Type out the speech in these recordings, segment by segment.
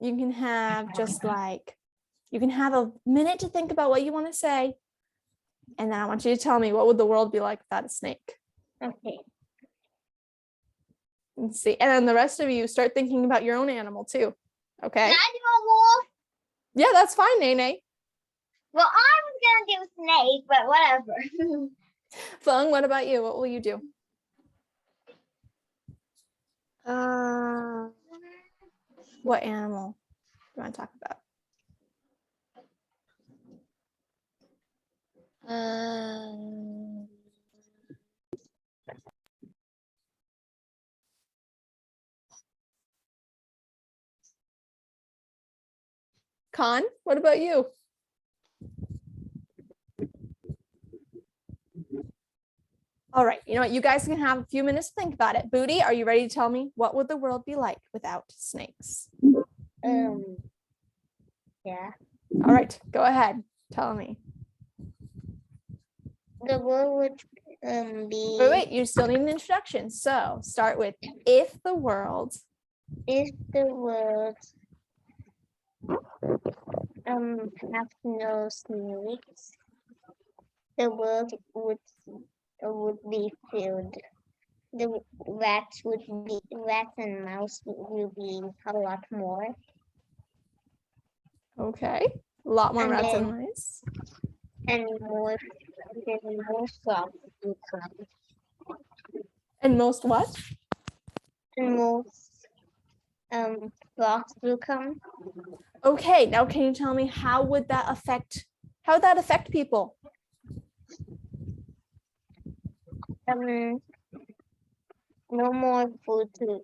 You can have you can have a minute to think about what you want to say. And then I want you to tell me, what would the world be like without a snake? Okay. Let's see. And then the rest of you start thinking about your own animal too. Okay. Can I do a wolf? Yeah, that's fine, Nene. Well, I was gonna do snake, but whatever. Fung, what about you? What will you do? What animal do you want to talk about? Khan, what about you? All right, you know what? You guys can have a few minutes to think about it. Budhi, are you ready to tell me what would the world be like without snakes? Yeah. All right, go ahead. Tell me. The world would be. Wait, you still need an introduction. So start with if the world Have no snakes, the world would be filled. The rats and mouse will be a lot more. Okay, a lot more And rats then- and mice. And more frogs will come. And most what? And most frogs will come. Okay, now can you tell me how would that affect people? No more food to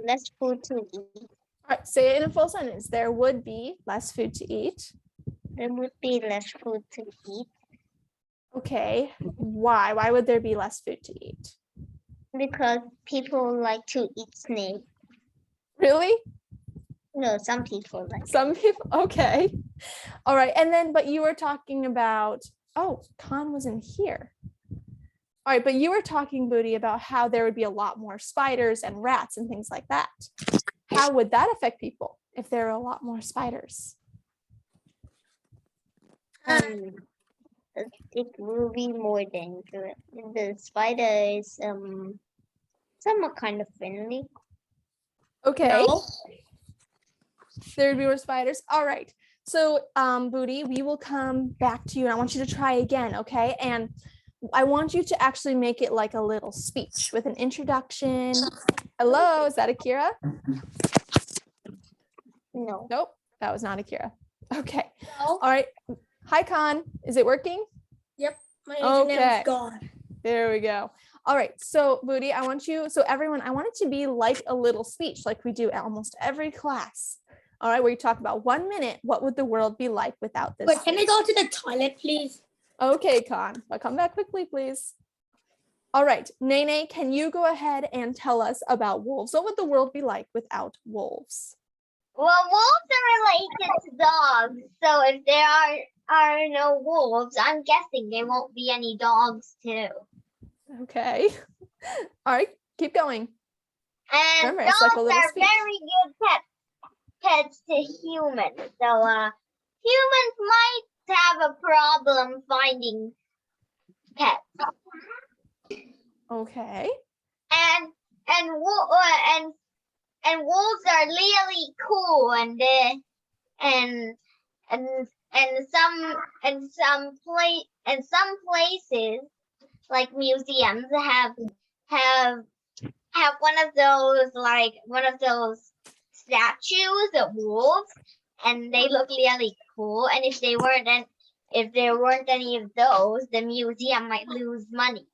less food to eat. All right, say it in a full sentence. There would be less food to eat. There would be less food to eat Okay, why? Why would there be less food to eat? because people like to eat snake. Really? No, some people like. Some people, okay. All right, and then, but you were talking about, oh, Khan wasn't here. All right, but you were talking, Budhi, about how there would be a lot more spiders and rats and things like that. How would that affect people if there were a lot more spiders? It will be more dangerous. The spider is somewhat kind of friendly. Okay. No. There would be more spiders. All right. So, Budhi, we will come back to you and I want you to try again, okay? And I want you to actually make it like a little speech with an introduction. Hello, is that Akira? No. Nope, that was not Akira. Okay. No. All right. Hi, Khan. Is it working? Yep. My internet is gone. There we go. All right. So, Budhi, I want it to be like a little speech, like we do almost every class. All right, where you talk about 1 minute, what would the world be like without this? Wait, can I go to the toilet, please? Okay, Khan, but come back quickly, please. All right, Nene, can you go ahead and tell us about wolves? What would the world be like without wolves? Well, wolves are related to dogs, so if there are no wolves, I'm guessing there won't be any dogs too. Okay. All right, keep going. And Remember, it's dogs like a little are speech. very good pets to humans. So humans might have a problem finding pets. Okay. And wolves are really cool and some places like museums have one of those statues of wolves, and they look really cool. And if there weren't any of those, the museum might lose money.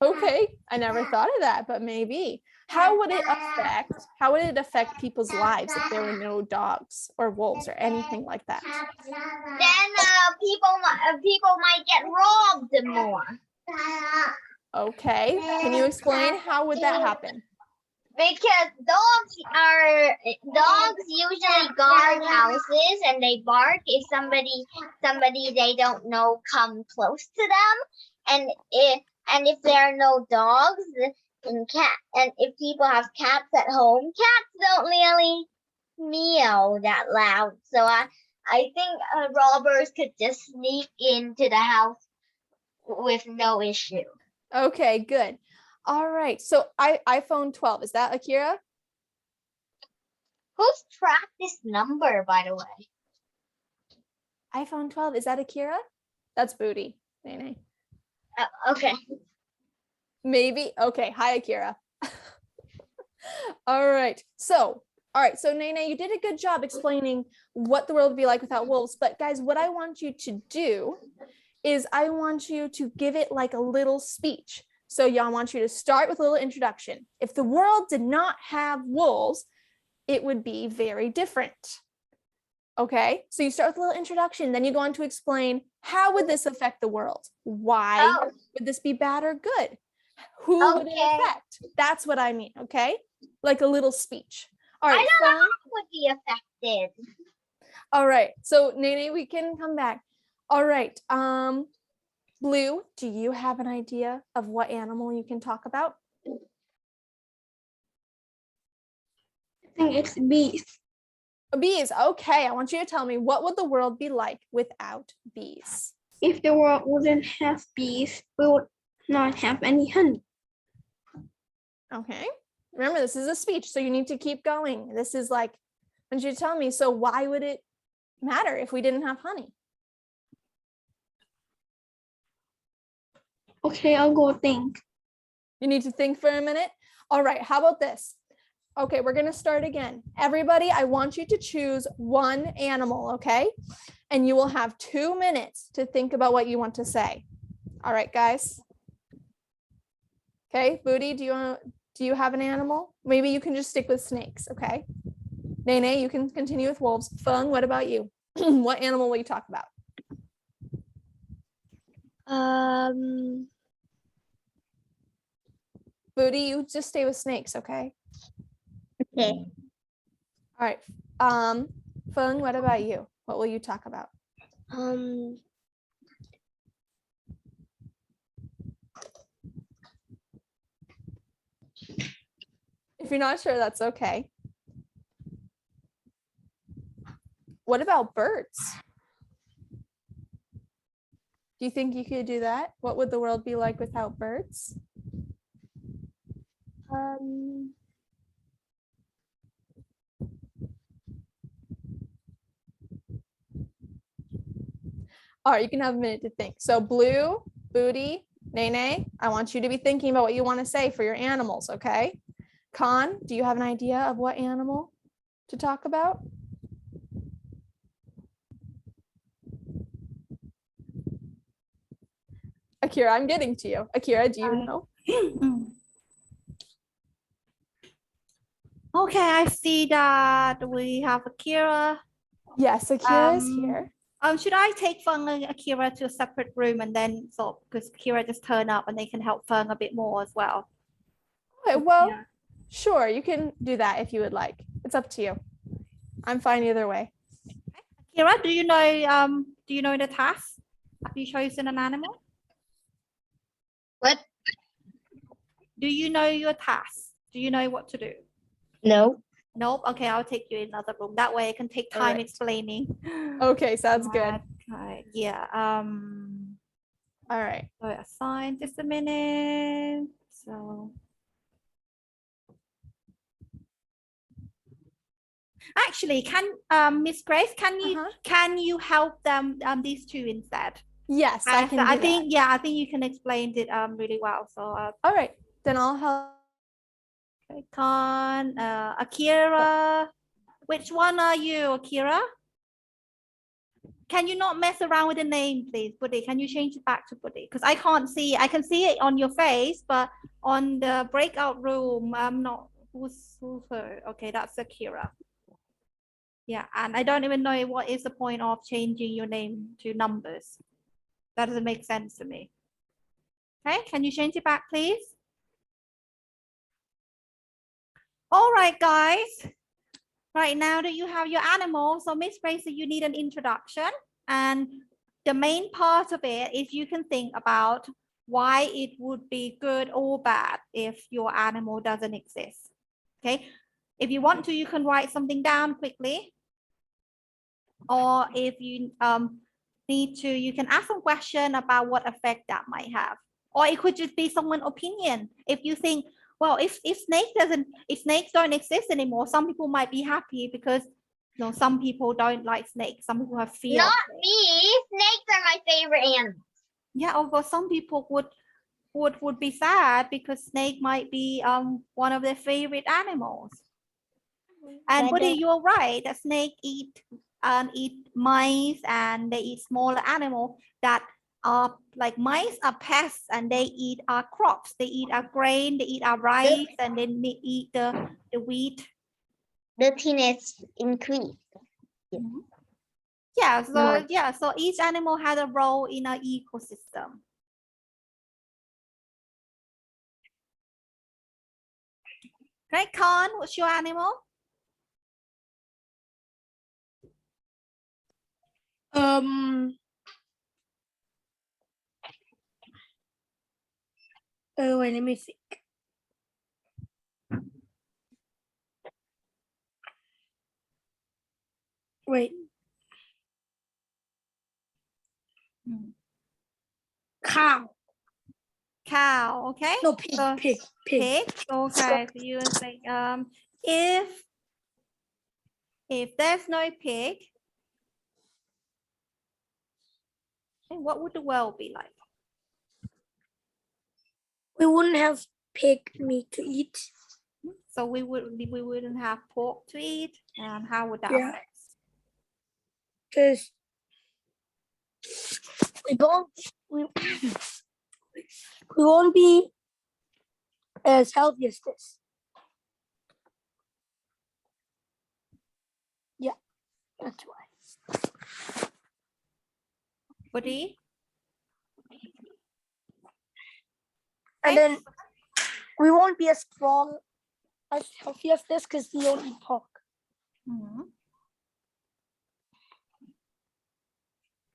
Okay, I never thought of that, but maybe. How would it affect people's lives if there were no dogs or wolves or anything like that? Then people might get robbed more. Okay, can you explain how would that happen? Because dogs usually guard houses and they bark if somebody they don't know come close to them, and if there are no dogs and if people have cats at home, cats don't really meow that loud. So I think robbers could just sneak into the house with no issue. Okay, good. All right. So iPhone 12, is that Akira? Who's tracked this number, by the way? iPhone 12, is that Akira? That's Budhi. Nene. Okay. Maybe. Okay. Hi, Akira. All right. So Nene, you did a good job explaining what the world would be like without wolves. But guys, what I want you to do is I want you to give it like a little speech. So I want you to start with a little introduction. If the world did not have wolves, it would be very different. Okay, so you start with a little introduction, then you go on to explain how would this affect the world? Why would this be bad or good? Who would it affect? That's what I mean, okay? Like a little speech. All right. I don't know how it would be affected. All right, so Nene, we can come back. All right, Blue, do you have an idea of what animal you can talk about? I think it's bees. Bees. Okay, I want you to tell me, what would the world be like without bees? If the world wouldn't have bees, we would not have any honey. Okay, remember this is a speech, so you need to keep going. This is like, I want you to tell me, so why would it matter if we didn't have honey? Okay, I'll go think. You need to think for a minute. All right, how about this? Okay, we're gonna start again. Everybody, I want you to choose one animal, okay? And you will have 2 minutes to think about what you want to say. All right, guys. Okay, Budhi, do you have an animal? Maybe you can just stick with snakes, okay? Nene, you can continue with wolves. Feng, what about you? What animal will you talk about? Budhi, you just stay with snakes, okay? Okay. All right. Feng, what about you? What will you talk about? If you're not sure, that's okay. What about birds? Do you think you could do that? What would the world be like without birds? All right, you can have a minute to think. So Blue, Budhi, Nene, I want you to be thinking about what you want to say for your animals, okay? Khan, do you have an idea of what animal to talk about? Akira, I'm getting to you. Akira, do you know? Okay, I see that we have Akira. Yes, Akira is here. Should I take Feng and Akira to a separate room and then because Akira just turn up and they can help Feng a bit more as well? Okay, well, Yeah. sure, you can do that if you would like. It's up to you. I'm fine either way. Akira, do you know the task? Have you chosen an animal? What? Do you know your task? Do you know what to do? No. Nope. Okay, I'll take you in another room. That way I can take time Alright. explaining. Okay, sounds good. Okay. Yeah. All right. So assign just a minute. So actually, Miss Grace, can you help them these two instead? Yes, I can. I think I think you can explain it really well. So all right, then I'll help. Okay, Akira. Which one are you, Akira? Can you not mess around with the name, please, Budhi? Can you change it back to Budhi? Because I can't see. I can see it on your face, but on the breakout room, I'm not. Who's her? Okay, that's Akira. Yeah, and I don't even know what is the point of changing your name to numbers. That doesn't make sense to me. Okay, can you change it back, please? All right, guys. Right now that you have your animal, so Miss Grace, you need an introduction. And the main part of it is you can think about why it would be good or bad if your animal doesn't exist. Okay. If you want to, you can write something down quickly. Or if you need to, you can ask some question about what effect that might have. Or it could just be someone's opinion. If you think, well, if snakes don't exist anymore, some people might be happy because some people don't like snakes. Some people have fear. Not me. Snakes are my favorite animal. Yeah, although some people would be sad because snake might be one of their favorite animals. And Buddy, you're right that snake eat mice and they eat smaller animals that are like mice are pests and they eat our crops. They eat our grain, they eat our rice, and then they eat the wheat. The teenage increase. Yeah, so each animal has a role in our ecosystem. Right, Khan, what's your animal? Wait, let me think. Wait. Cow. Cow, okay? No, pig, So, pig. Pig. Okay, so you would say if there's no pig, what would the world be like? We wouldn't have pig meat to eat. So we wouldn't have pork to eat, and how would that Yeah. affect? Because we won't be as healthy as this. Yeah, that's why. Buddy? And then we won't be as strong, as healthy as this because we don't eat pork.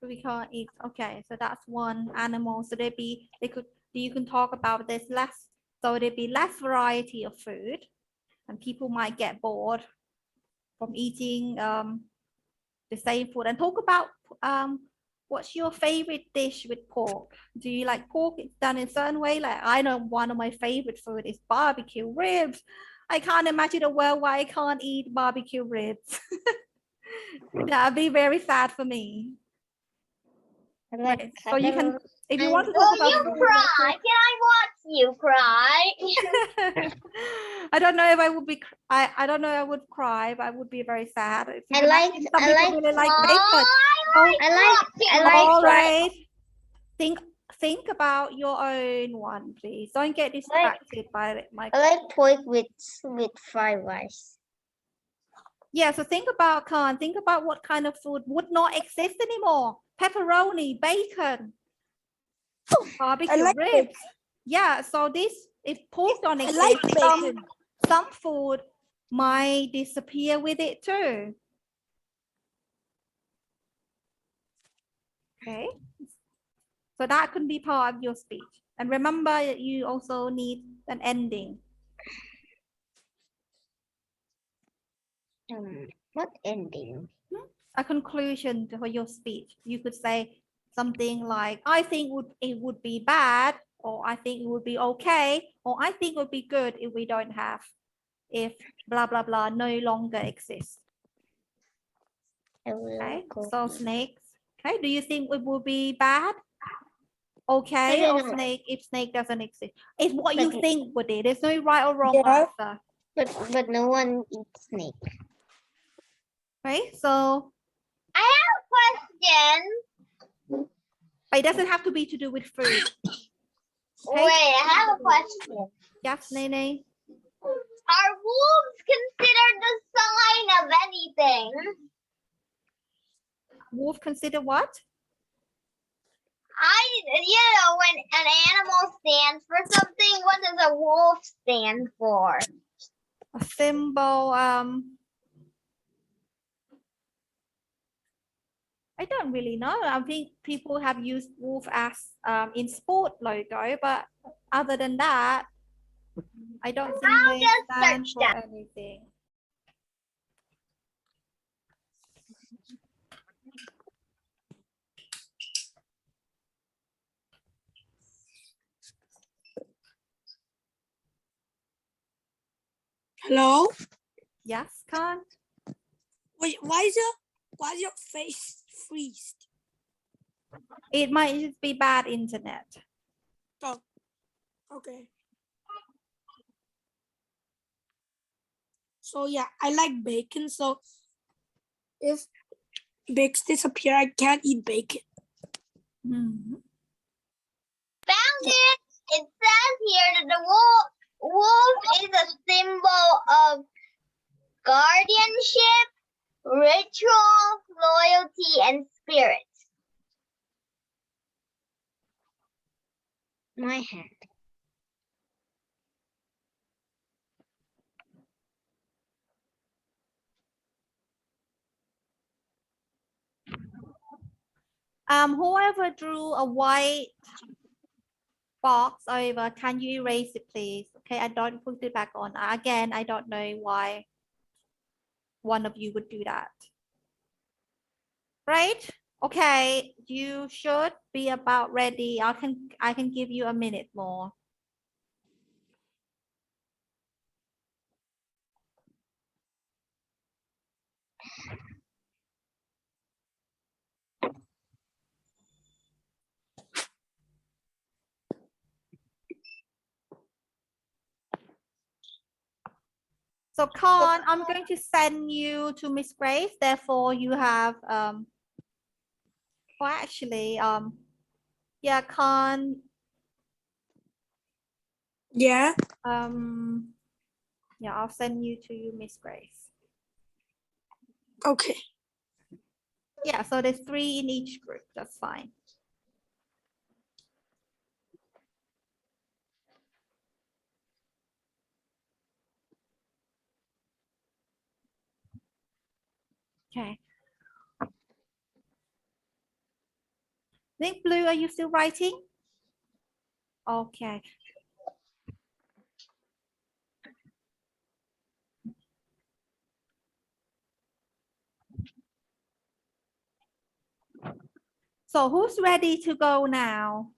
We can't eat. Okay, so that's one animal. So you can talk about this less. So there'd be less variety of food, and people might get bored from eating the same food. And talk about what's your favorite dish with pork? Do you like pork? It's done in a certain way. Like I know one of my favorite food is barbecue ribs. I can't imagine a world where I can't eat barbecue ribs. That'd be very sad for me. Right. So you can, if you want to talk about. You cry. Can I watch you cry? I don't know if I would be. I don't know. I would cry, but I would be very sad. I like bacon. All right. Think about your own one, please. Don't get distracted by my. I like pork with fried rice. Yeah, so think about what kind of food would not exist anymore. Pepperoni, bacon, barbecue ribs. Bacon. Yeah, so if pork don't exist, like bacon. Some food might disappear with it too. Okay, so that could be part of your speech. And remember, you also need an ending. What ending? A conclusion for your speech. You could say something like, I think it would be bad, or I think it would be okay, or I think it would be good if blah, blah, blah no longer exists. Okay, so snakes. Okay, do you think it will be bad? Okay, or if snake doesn't exist. It's what you think, Buddy. There's no right or wrong answer. But no one eats snake. Right, so I have a question. But it doesn't have to be to do with food. Okay? Wait, I have a question. Yes, Nene. Are wolves considered the sign of anything? Wolf consider what? When an animal stands for something, what does a wolf stand for? A symbol, I don't really know. I think people have used wolf as in sport logo, but other than that, I don't think they stand for anything. Hello? Yes, Khan? Wait, why is your face freezed? It might just be bad internet. Oh, okay. So yeah, I like bacon. So if bakes disappear, I can't eat bacon. Mhm. Found it. It says here that the wolf is a symbol of guardianship, ritual, loyalty, and spirit. My hand. Whoever drew a white box over, can you erase it, please? Okay, I don't put it back on. Again, I don't know why one of you would do that. Right? Okay, you should be about ready. I can give you a minute more. So Khan, I'm going to send you to Miss Grace. Therefore, you have well actually yeah, Khan. Yeah. Yeah, I'll send you to Miss Grace. Okay. Yeah, so there's 3 in each group. That's fine. Okay. Think Blue, are you still writing? Okay. So who's ready to go now?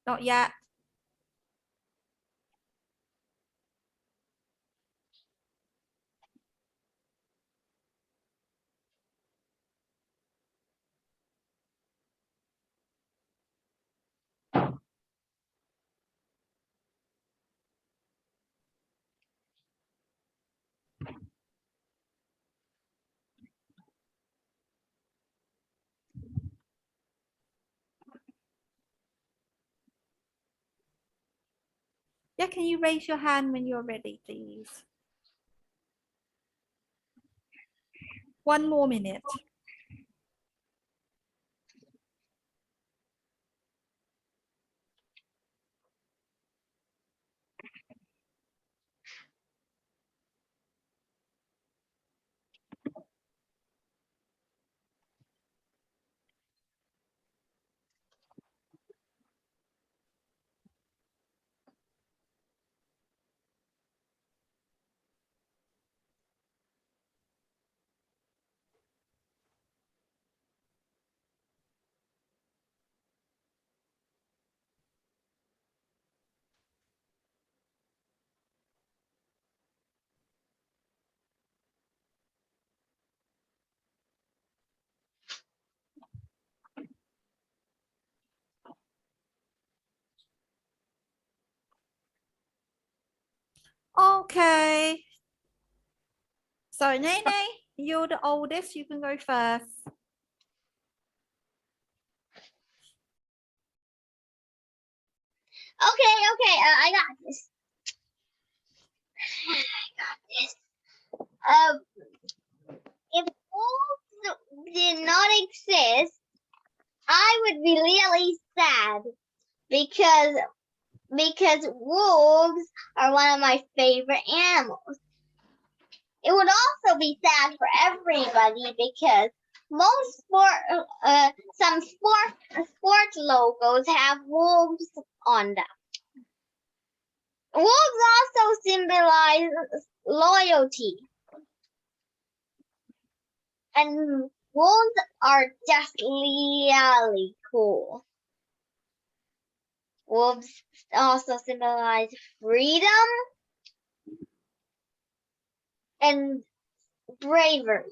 Not yet. Yeah, can you raise your hand when you're ready, please? 1 more minute. Okay. So Nene, you're the oldest. You can go first. Okay, I got this. I got this. If wolves did not exist, I would be really sad because wolves are one of my favorite animals. It would also be sad for everybody because some sport logos have wolves on them. Wolves also symbolize loyalty. And wolves are just really cool. Wolves also symbolize freedom and bravery.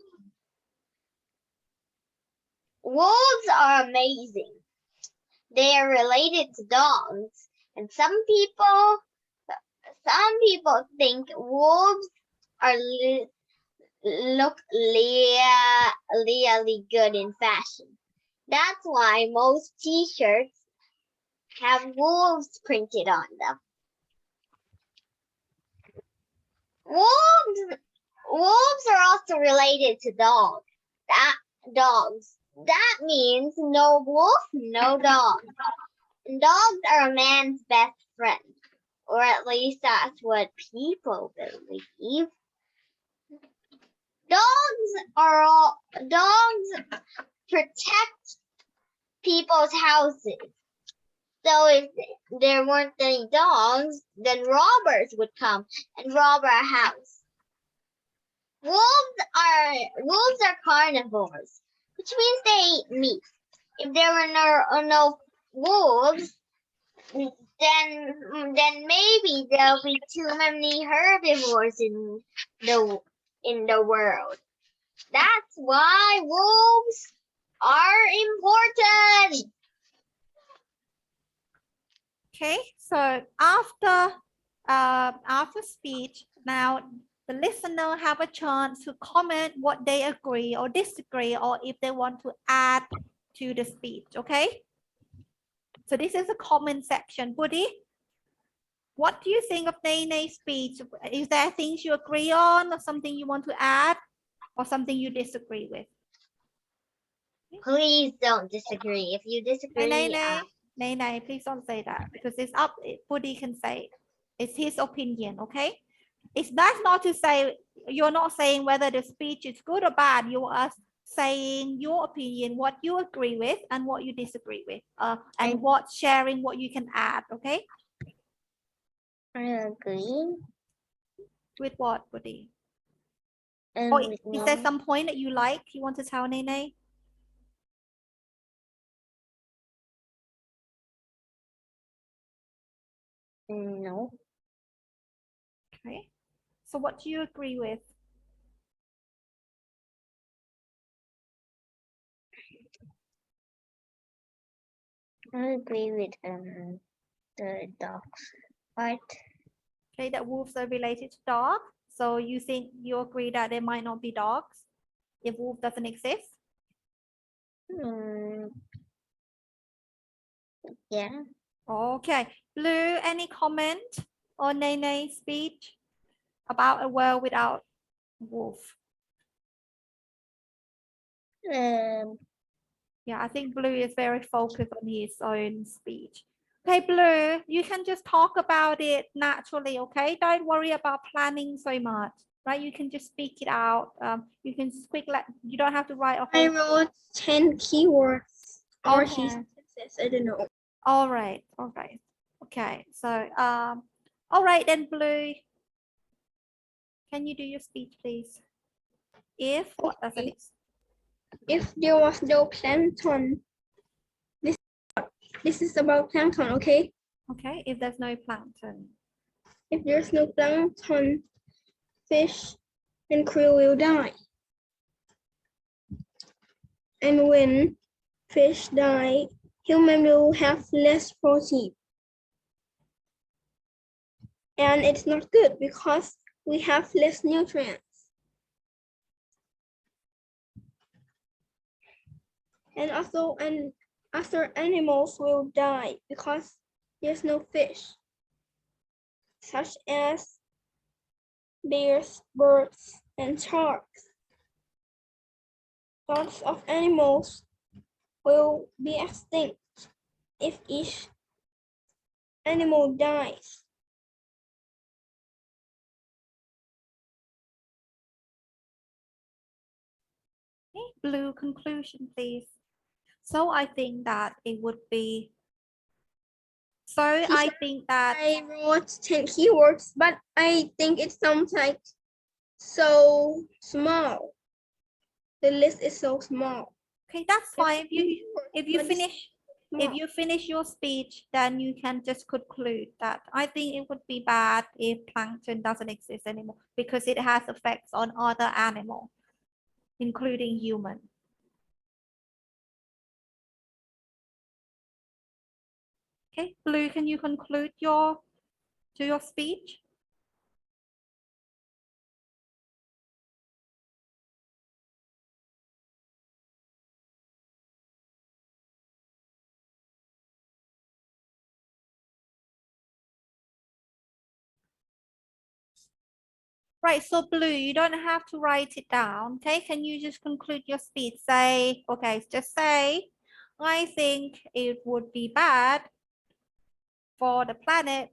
Wolves are amazing. They are related to dogs, and some people think wolves are look really good in fashion. That's why most t-shirts have wolves printed on them. Wolves are also related to dogs. That means no wolf, no dog. And dogs are a man's best friend, or at least that's what people believe. Dogs protect people's houses. So if there weren't any dogs, then robbers would come and rob our house. Wolves are carnivores, which means they eat meat. If there were no wolves, then maybe there'll be too many herbivores in the world. That's why wolves are important. Okay, so after speech, now the listener have a chance to comment what they agree or disagree, or if they want to add to the speech. Okay, so this is a comment section. Budhi, what do you think of Nene's speech? Is there things you agree on, or something you want to add, or something you disagree with? Please don't disagree. If you disagree, Nene, please don't say that, because it's up. Budhi can say it's his opinion. Okay, it's that's not to say you're not saying whether the speech is good or bad. You are saying your opinion, what you agree with and what you disagree with, and what sharing what you can add. Okay. I agree. With what, Budhi? And or is there some point that you like? You want to tell Nene? No. Okay. So what do you agree with? I agree with the dogs part. Okay, that wolves are related to dogs. So you think you agree that there might not be dogs if wolf doesn't exist? Yeah. Okay. Blue, any comment on Nene's speech about a world without wolf? Yeah, I think Blue is very focused on his own speech. Okay, Blue, you can just talk about it naturally, okay? Don't worry about planning so much, right? You can just speak it out. You can you don't have to write a whole... I wrote 10 keywords or Okay. sentences, I don't know. All right. Okay, so, all right then, Blue. Can you do your speech, please? If, what does it is? If there was no plankton, this is about plankton, okay? Okay, if there's no plankton. If there's no plankton, fish and krill will die. And when fish die, humans will have less protein. And it's not good because we have less nutrients. And also, other animals will die because there's no fish, such as bears, birds, and sharks. Lots of animals will be extinct if each animal dies. Okay, Blue, conclusion, please. So I think that it would be... So I think that... I wrote 10 keywords, but I think it sounds like so small. The list is so small. Okay, that's fine. If you But it's finish if small. you finish your speech, then you can just conclude that I think it would be bad if plankton doesn't exist anymore because it has effects on other animals, including human. Okay, Blue, can you conclude your speech? Right, so Blue, you don't have to write it down. Okay, can you just conclude your speech? Say, okay, just say, I think it would be bad for the planet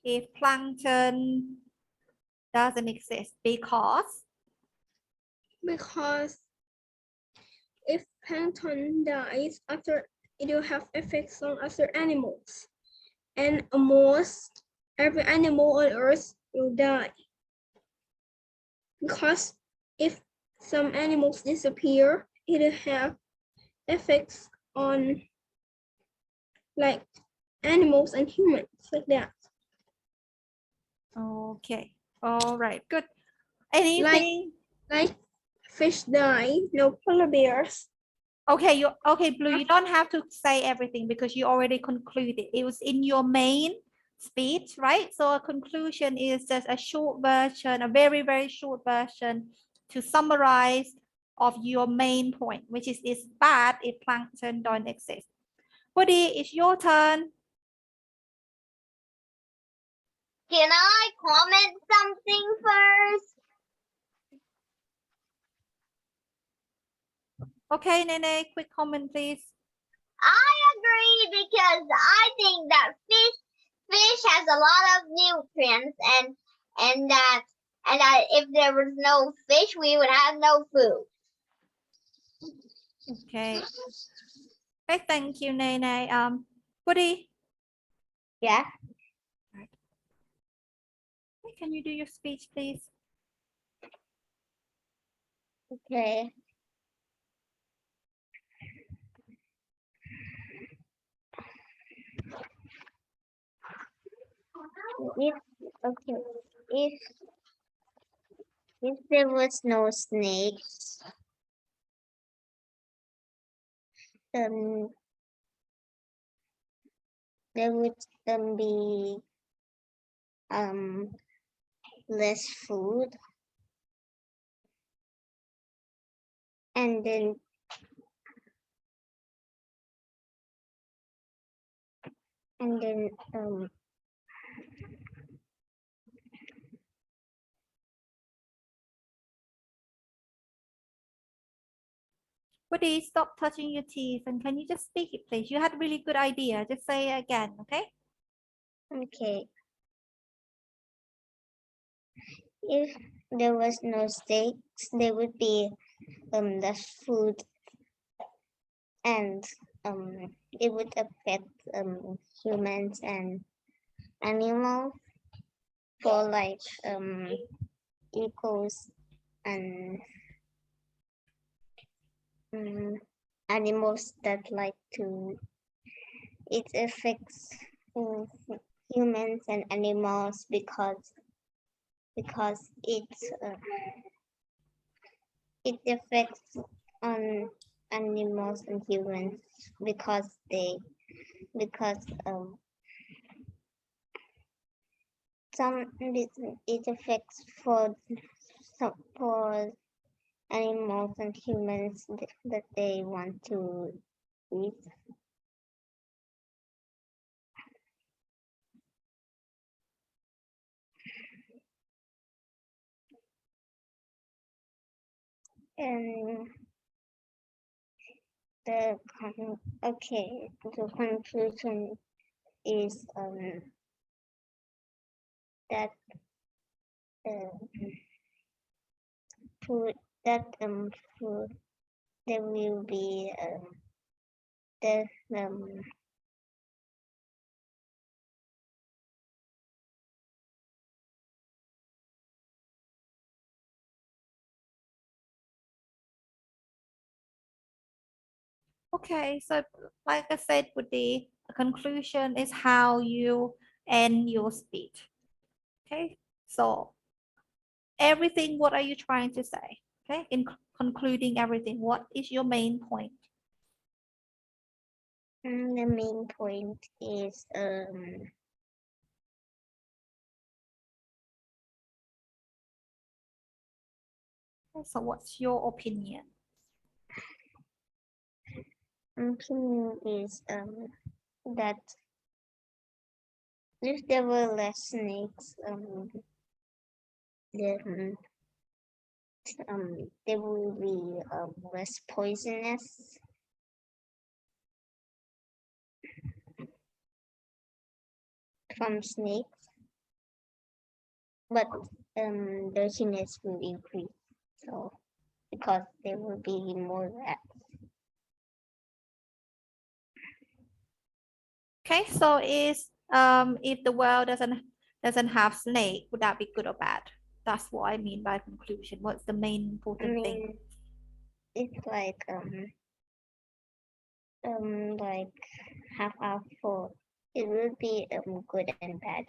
if plankton doesn't exist because If plankton dies after, it will have effects on other animals, and almost every animal on Earth will die. Because if some animals disappear, it will have effects on like animals and humans like that. okay, all right, good. Anything? Like fish die, no polar bears. Okay, Blue, you don't have to say everything because you already concluded. It was in your main speech, right? So a conclusion is just a short version, a very, very short version to summarize of your main point, which is it's bad if plankton don't exist. Buddy, it's your turn. Can I comment something first? Okay, Nene, quick comment, please. I agree because I think that fish has a lot of nutrients and that if there was no fish, we would have no food. Okay. Okay, thank you, Nene. Buddy, Yeah. can you do your speech, please? Okay. If there was no snakes, there would be less food, and then Buddy, stop touching your teeth and can you just speak it, please? You had a really good idea. Just say it again, okay? okay. If there was no snakes, there would be less food, and it would affect humans and animals for like equals and animals that like to, it affects humans and animals because it affects on animals and humans because it affects for animals and humans that they want to eat. And the conclusion is that food food there will be the Okay, so like I said, Budhi, the conclusion is how you end your speech. Okay, so everything, what are you trying to say? Okay, in concluding everything, what is your main point? The main point is Okay, so what's your opinion? that if there were less snakes, then they will be less poisonous. From snakes, but dirtiness will increase. So because there will be more rats. Okay, so is if the world doesn't have snake, would that be good or bad? That's what I mean by conclusion. What's the main I important thing? mean, it's like half full. It will be good and bad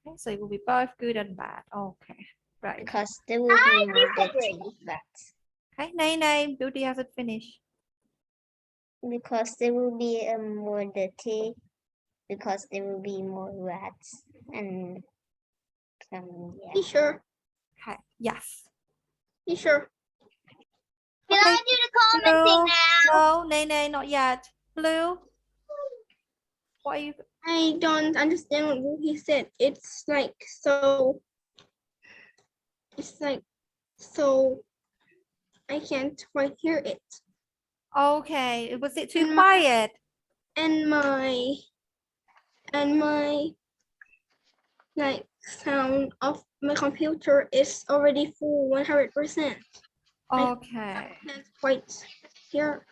Okay, so it will be both good and bad. Okay, right. because there will be more dirty rats. Okay, Nay, Beauty hasn't finished. Because there will be more dirty. Because there will be more rats and yeah. You sure? Okay, yes. You sure? Can Okay, I do the commenting now? No, Nay, not yet. Blue, what are you? I don't understand what he said. It's like so. It's like so. I can't quite hear it. Okay, was it too And quiet? And my like sound of my computer is already full 100%. Okay. Can't quite hear.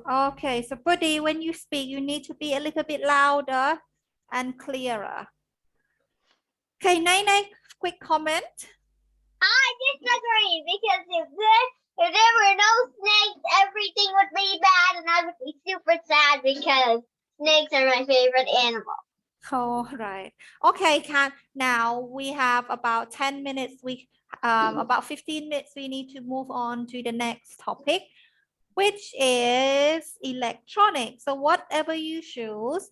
Okay, so Buddy, when you speak, you need to be a little bit louder and clearer. Okay, Nay, quick comment. I disagree because if there were no snakes, everything would be bad, and I would be super sad because snakes are my favorite animal. All right. Okay, Can. Now we have about 10 minutes. About 15 minutes. We need to move on to the next topic, which is electronics. So whatever you choose,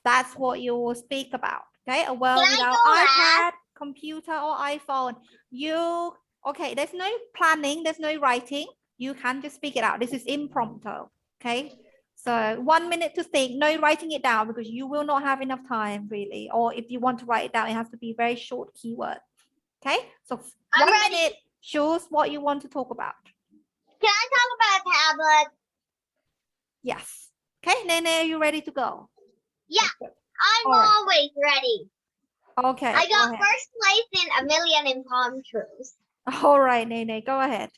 that's what you will speak about. Okay, a world without iPad, computer, or iPhone. Okay, there's no planning, there's no writing. You can just speak it out. This is impromptu. Okay. So 1 minute to think, no writing it down because you will not have enough time really. Or if you want to write it down, it has to be very short keyword. Okay, so I'm 1 ready. minute, choose what you want to talk about. Can I talk about a tablet? Yes. Okay, Nene, are you ready to go? Yeah, I'm All right. always ready. Okay. I go got ahead. first place in a million in palm trees. All right, Nene, go ahead.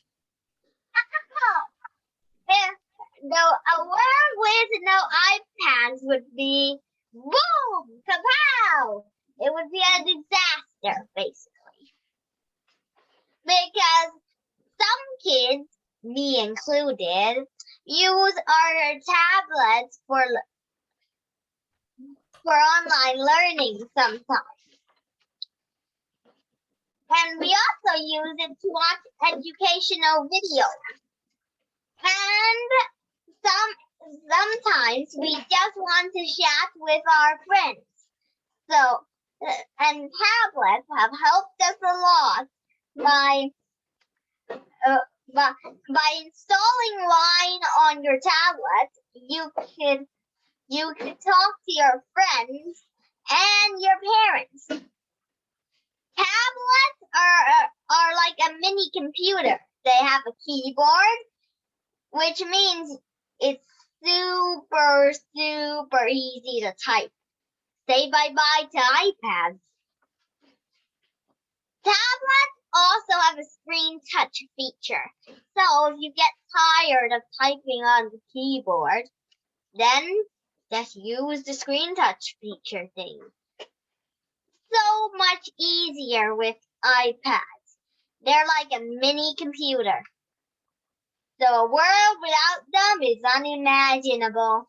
A world with no iPads would be boom, kapow! It would be a disaster, basically. Because some kids, me included, use our tablets for online learning sometimes. And we also use it to watch educational videos. And sometimes we just want to chat with our friends. So, and tablets have helped us a lot by installing Line on your tablet. You can talk to your friends and your parents. Tablets are like a mini computer. They have a keyboard, which means it's super easy to type. Say bye-bye to iPads. Tablets also have a screen touch feature. So if you get tired of typing on the keyboard, then just use the screen touch feature thing. So much easier with iPads. They're like a mini computer. The world without them is unimaginable.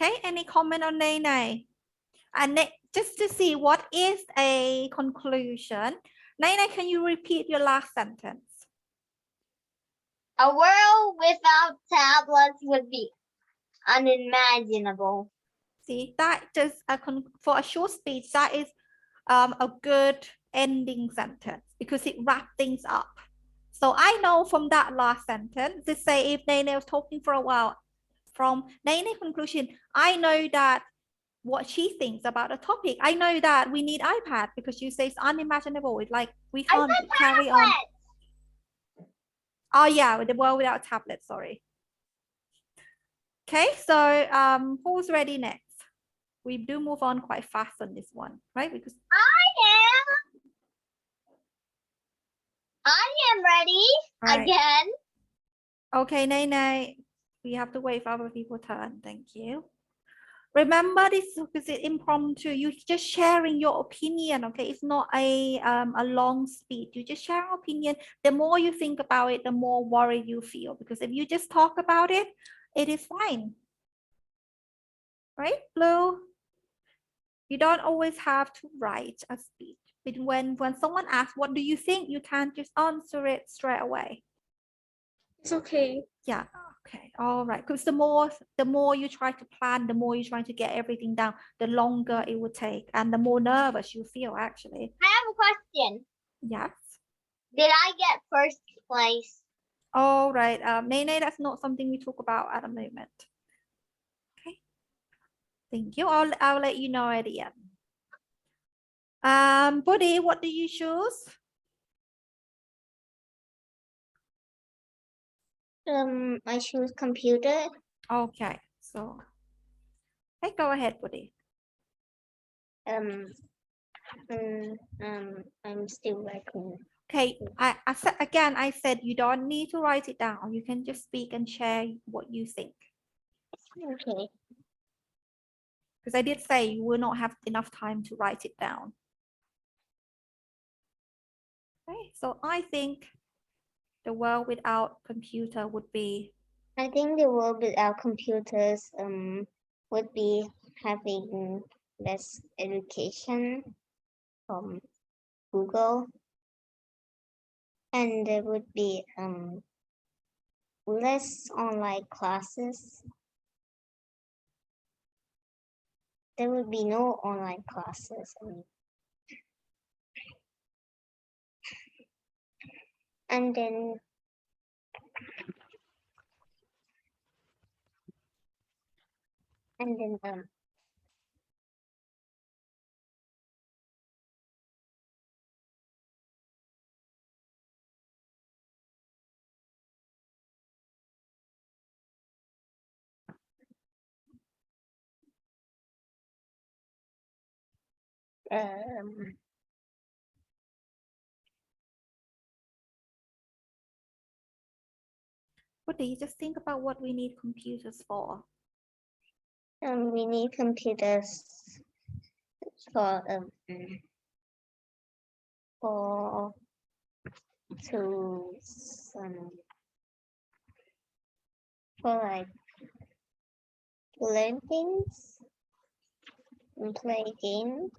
Okay, any comment on Nene? And just to see what is a conclusion. Nene, can you repeat your last sentence? A world without tablets would be unimaginable. See, that just for a short speech, that is a good ending sentence because it wraps things up. So I know from that last sentence, to say if Nene was talking for a while, from Nene's conclusion, I know that what she thinks about the topic. I know that we need iPad because you say it's unimaginable. It's like we can't carry on. Oh yeah, the world without tablets, sorry. Okay, so who's ready next? We do move on quite fast on this one, right? Because I am ready again. Okay, Nene, we have to wait for other people's turn. Thank you. Remember, this is impromptu. You just sharing your opinion. Okay, it's not a long speech. You just share your opinion. The more you think about it, the more worried you feel. Because if you just talk about it, it is fine. Right, Blue? You don't always have to write a speech. But when someone asks, what do you think? You can't just answer it straight away. It's okay. Yeah, okay, all right. Because the more you try to plan, the more you're trying to get everything down, the longer it will take and the more nervous you feel actually. I have a question. Yes. Did I get first place? All right, Nene, that's not something we talk about at the moment. Okay. Thank you. I'll let you know at the end. Budhi, what do you choose? I choose computer. Okay, so okay, go ahead, Budhi. I'm still working. Okay, I said again, I said you don't need to write it down. You can just speak and share what you think. Okay. Because I did say you will not have enough time to write it down. Okay, so I think the world without computer would be. I think the world without computers would be having less education from Google, and there would be less online classes. There would be no online classes. And then What do you just think about what we need computers for? we need computers for like learn things and play games.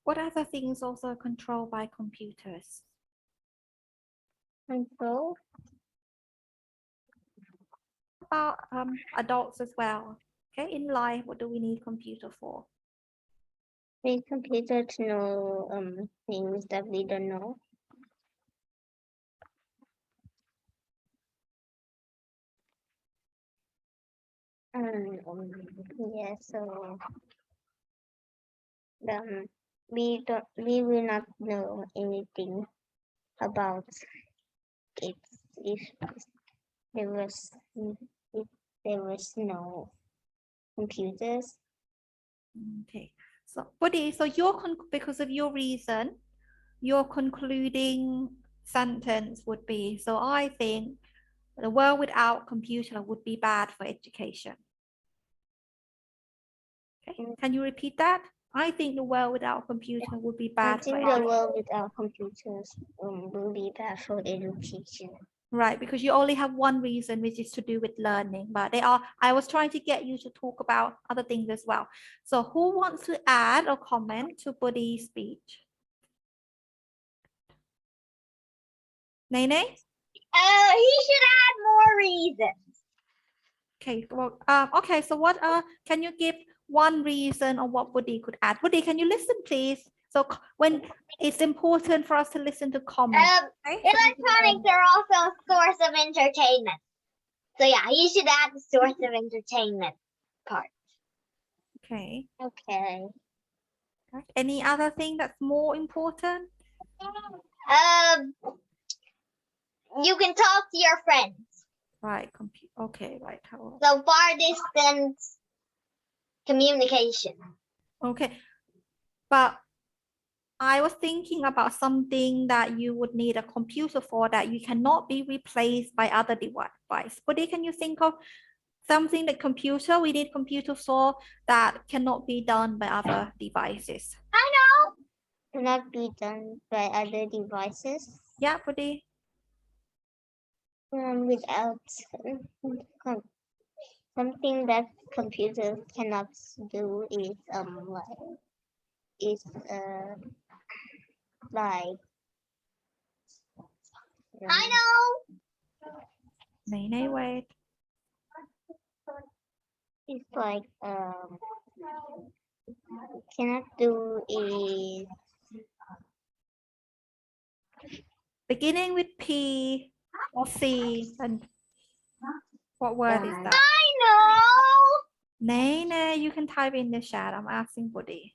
What other things also controlled by computers? Control. About adults as well. Okay, in life, what do we need computer for? We need computer to know things that we don't know. Yeah, so we will not know anything about it if there was no computers. Okay, so Budhi, so because of your reason, your concluding sentence would be, so I think The world without computer would be bad for education. Okay, can you repeat that? I think the world without computer would be I bad for think the education. world without computers will be bad for education. Right, because you only have one reason, which is to do with learning, but I was trying to get you to talk about other things as well. So who wants to add or comment to Budhi's speech? Nene? He should add more reasons. Okay, well, okay, so what can you give one reason on what Budhi could add? Budhi, can you listen, please? So when it's important for us to listen to comments. Okay? So Electronics are also a source of entertainment. So yeah, you should add the source of entertainment part. okay. Okay. Any other thing that's more important? You can talk to your friends. Right, okay, right. So far distance communication. Okay, but I was thinking about something that you would need a computer for that you cannot be replaced by other device. Budhi, can you think of something that we need computer for that cannot be done by other devices? I know. Cannot be done by other devices. Yeah, Budhi. Without something that computers cannot do is like I know. Nene, wait. it's like cannot do is Beginning with P or C, and what word is that? I know. Nene, you can type in the chat. I'm asking Budhi.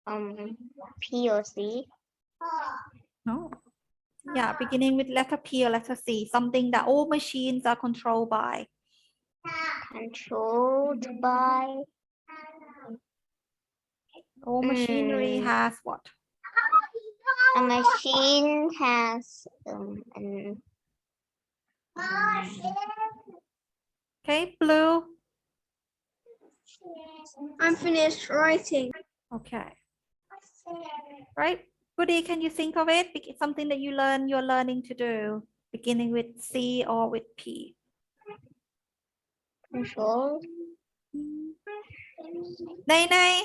POC. No. Yeah, beginning with letter P or letter C, something that all machines are controlled by. Controlled by All machinery has what? a machine has Okay, Blue. I'm finished writing. Okay. Right. Budhi, can you think of it? Something that you're learning to do, beginning with C or with P. controlled. Nene,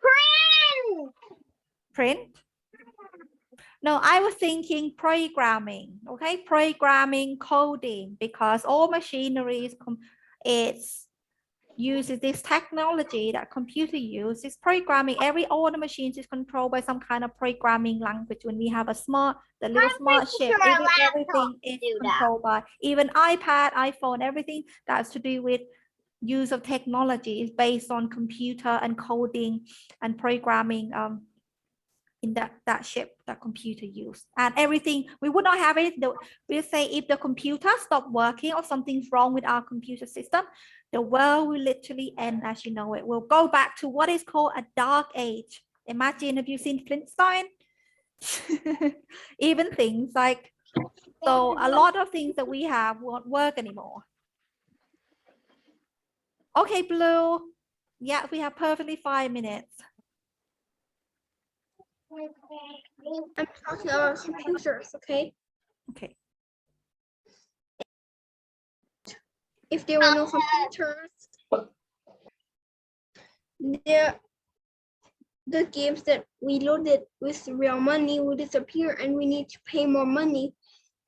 Print. print. No, I was thinking programming. Okay, programming, coding, because all machinery uses this technology that computer uses. Programming, all the machines is controlled by some kind of programming language. When we have the little smart chip, sure a everything is do that. controlled by, even iPad, iPhone, everything that's to do with use of technology is based on computer and coding and programming in that chip that computer use. And everything, we would not have it. We'll say if the computer stopped working or something's wrong with our computer system, the world will literally end as you know it. We'll go back to what is called a dark age. Imagine, have you seen Flintstone? Even things like, so a lot of things that we have won't work anymore. Okay, Blue. Yeah, we have perfectly 5 minutes. I'm talking about computers, okay? Okay. If there were no computers, the games that we loaded with real money would disappear, and we need to pay more money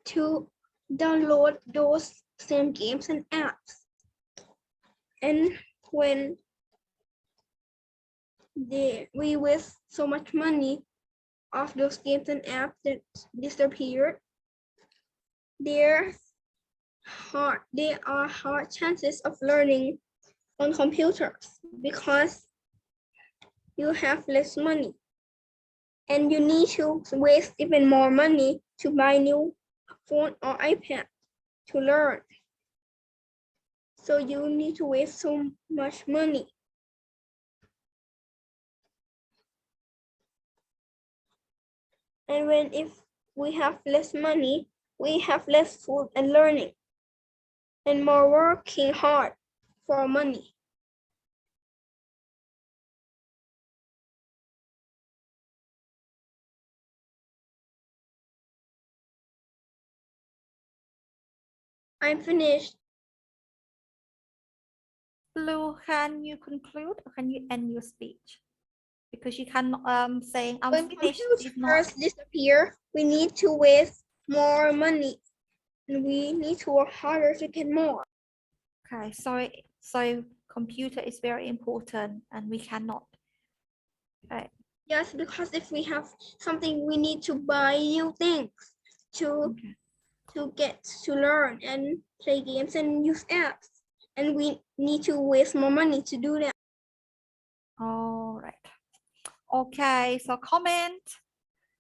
to download those same games and apps. And when we waste so much money of those games and apps that disappeared, there are hard chances of learning on computers because you have less money and you need to waste even more money to buy new phone or iPad to learn. So you need to waste so much money. And if we have less money, we have less food and learning, and more working hard for money. I'm finished. Blue, can you conclude or can you end your speech? Because you can saying I'm When finished is not. computers disappear, we need to waste more money, and we need to work harder to get more. Okay, sorry. So computer is very important and we cannot. Right. Yes, because if we have something, we need to buy new things to Okay. get to learn and play games and use apps, and we need to waste more money to do that. All right. Okay, so comment.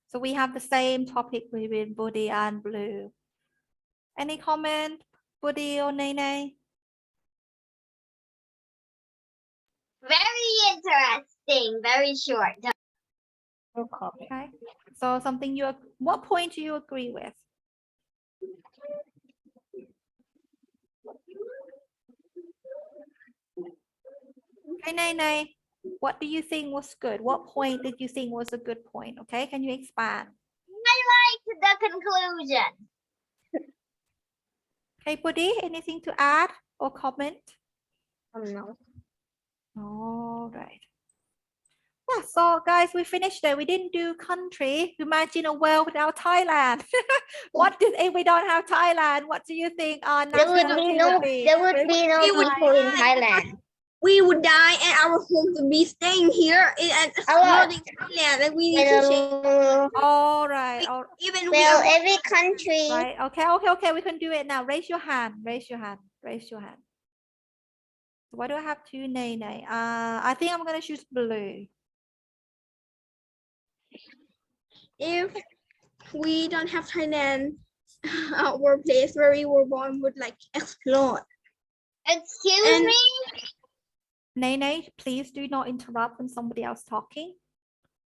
So we have the same topic between Buddy and Blue. Any comment, Buddy or Nene? Very interesting. Very short. No comment. Okay. So something what point do you agree with? Okay, Nene, what do you think was good? What point did you think was a good point? Okay, can you expand? I like the conclusion. Okay, Buddy, anything to add or comment? No. All right. Yeah, so guys, we finished it. We didn't do country. Imagine a world without Thailand. If we don't have Thailand, what do you think our There would nationality be no. would be? There would be no We would people in die. Thailand. We would die, and our homes would be staying here and exploding Thailand, and we need to change. Well, All right. All Even we well, are every country. right. Okay. We can do it now. Raise your hand. Raise your hand. Raise your hand. Why do I have two Nene? I think I'm gonna choose blue. if we don't have Thailand, our place where we were born would like explode. Excuse And- me? Nene, please do not interrupt when somebody else talking.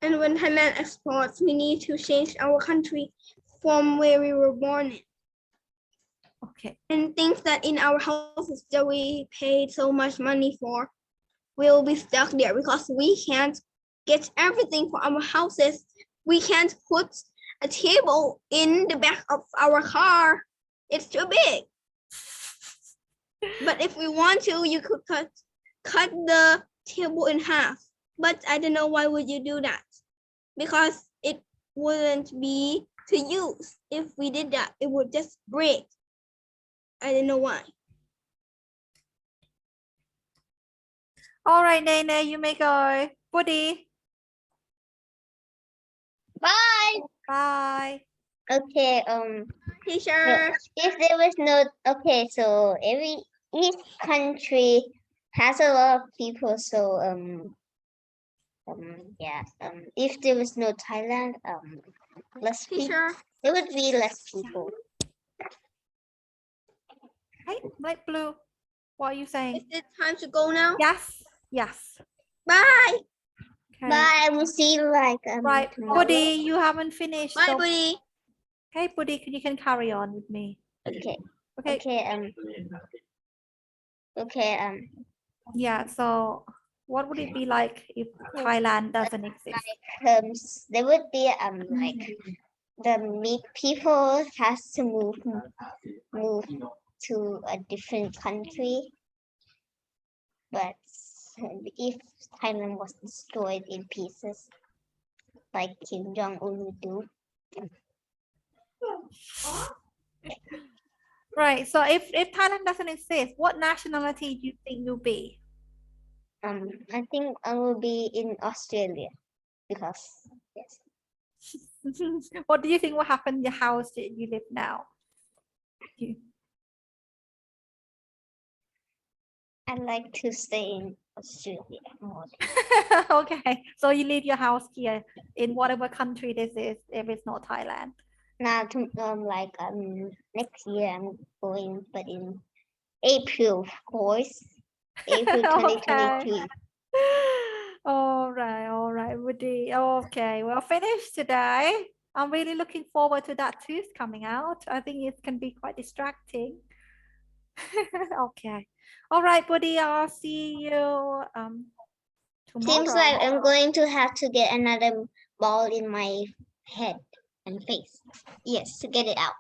And when Thailand explodes, we need to change our country from where we were born in. Okay. And things that in our houses that we paid so much money for will be stuck there because we can't get everything for our houses. We can't put a table in the back of our car. It's too big. But if we want to, you could cut the table in half. But I don't know why would you do that? Because it wouldn't be to use. If we did that, it would just break. I don't know why. All right, Nene, you may go. Buddy, Bye. bye. Okay. Teacher, If there was no. Okay. So each country has a lot of people. So yeah. If there was no Thailand, less people. teacher, There would be less people. Hey, light blue. What are you is saying? it time to go now? Yes. Yes. Bye. Okay. Bye. We'll see you like Right, tomorrow. Buddy, you haven't finished. Bye, so- buddy. Okay, Buddy, you can carry on with me. Okay. Okay. Okay. Okay. Yeah. So, what would it be like if Thailand doesn't exist? There would be like the people has to move to a different country, but if Thailand was destroyed in pieces, like Kim Jong-un would do. Right. So, if Thailand doesn't exist, what nationality do you think you'll be? I think I will be in Australia because yes, What do you think will happen in the house that you live now? I like to stay in Australia more. Okay, so you leave your house here in whatever country this is, if it's not Thailand. Now, next year I'm going, but in April, of course, April 2023. All right, Woody. Okay, well, finished today. I'm really looking forward to that tooth coming out. I think it can be quite distracting. Okay. All right, Buddy, I'll see you tomorrow. Seems like I'm going to have to get another ball in my head and face. Yes, to get it out.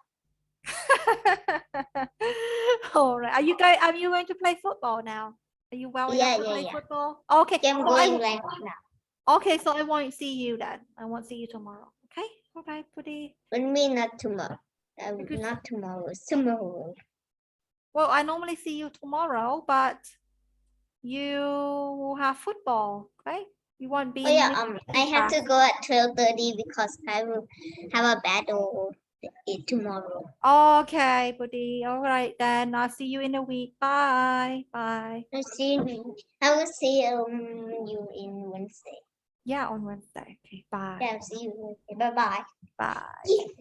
All right. Are you going to play football now? Are you well Yeah, enough to yeah, play yeah. football? Okay. Yeah, I'm so I going w- right now. okay, so I won't see you then. I won't see you tomorrow. Okay. All right, Buddy. But me not tomorrow. Because- Not tomorrow. Tomorrow. Well, I normally see you tomorrow, but you have football, okay? You won't be Oh in yeah. I have to class. go at 12:30 because I will have a battle tomorrow. Okay, Buddy. All right, then. I'll see you in a week. Bye. Bye. I will see you in Wednesday. Yeah, on Wednesday. Okay, bye. Yeah, I'll see you. Bye bye. Bye.